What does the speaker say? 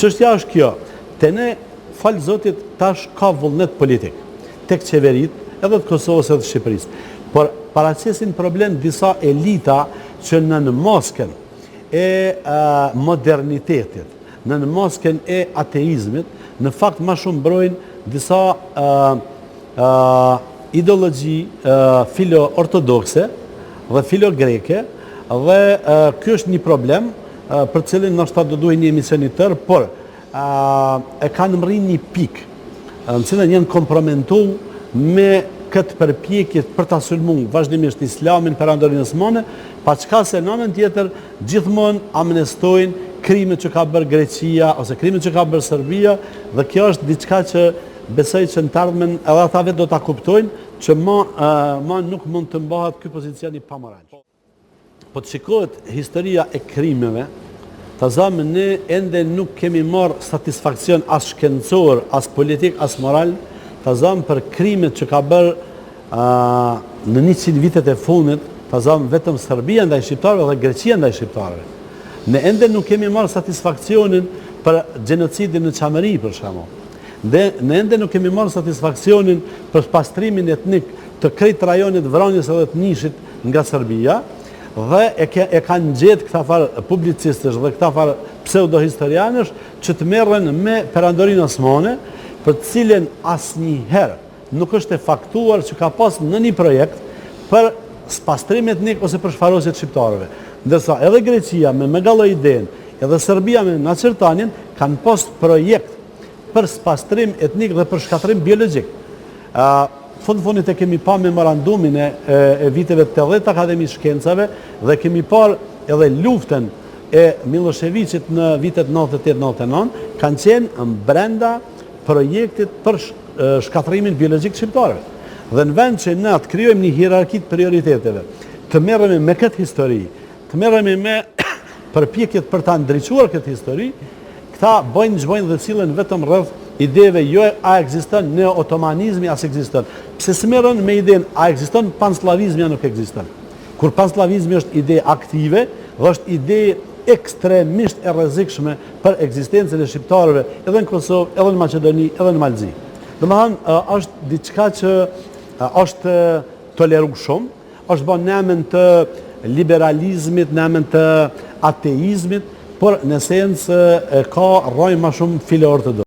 Çështja është kjo, te ne, falë Zotit, tash ka vullnet politik, tek qeverit, edhe të Kosovës edhe të Shqipërisë. Por paraqisin problem disa elita që në mosken e modernitetit, në mosken e ateizmit, në fakt ma shumë mbrojnë disa ideologji filo-ortodokse dhe filo-greke, dhe kjo është një problem për cilin nështë do duhe një emisioni tërë, por e kanë mërin një pikë, në cilën jenë kompromentu me këtë përpjekjet për të sulmu vazhdimisht islamin perandorin osmane, pa qka se në anën tjetër gjithmonë amnestojnë krimet që ka bërë Greqia ose krimet që ka bërë Serbia, dhe kjo është diçka që besoj që në të ardhmen edhe ata vetë do ta kuptojnë që ma nuk mund të mbahet ky pozicioni pa moral. Po të shikohet historia e krimeve, të zamë ne ende nuk kemi marë satisfakcion as shkencor, as politik, as moral, të zamë për krimet që ka bërë në 100 vitet e fundit, të zamë vetëm Serbia ndaj shqiptarëve dhe Greqia ndaj shqiptarëve. Ne ende nuk kemi marë satisfakcionin për gjenocidin në Qamëri, për shkakun. Ne ende nuk kemi marë satisfakcionin për pastrimin etnik të krejt rajonit Vranjës edhe të Nishit nga Serbia, dhe e kanë gjetë këta farë publicistësh dhe këta farë pseudo-historianësh që të merren me perandorinë osmane, për cilën asnjëherë nuk është e faktuar që ka pas në një projekt për spastrim etnik ose për shfarosje të shqiptarëve. Ndërsa edhe Greqia me Megaloiden, edhe Serbia me Naçirtanin kanë pas projekt për spastrim etnik dhe për shkatrim biologjik. Fundit e kemi pa memorandumin e viteve të 80 Akademi Shkencave dhe kemi par edhe luftën e Miloševićit në vitet 98-99, kanë qenë brenda projektit për shkatrimin biologjik shqiptarëve. Dhe në vend që ne të krijojmë një hierarki të prioriteteve, të merremi me këtë histori, të merremi me përpjekjet për ta ndriçuar këtë histori, këta bëjnë dhe cilën vetëm rreth ideve jo a ekziston neo-otomanizmi as ekziston. Pse s'merren me idenë a ekziston panslavizmi a nuk ekziston. Kur panslavizmi është ide aktive dhe është ide ekstremisht e rrezikshme për ekzistencën e shqiptarëve edhe në Kosovë, edhe në Maqedoni, edhe në Malzi. Domethënë është diçka që është tolerueshëm, është bën në emën të liberalizmit, në emën të ateizmit, por në esencë ka rrojë më shumë filo-ortodoks.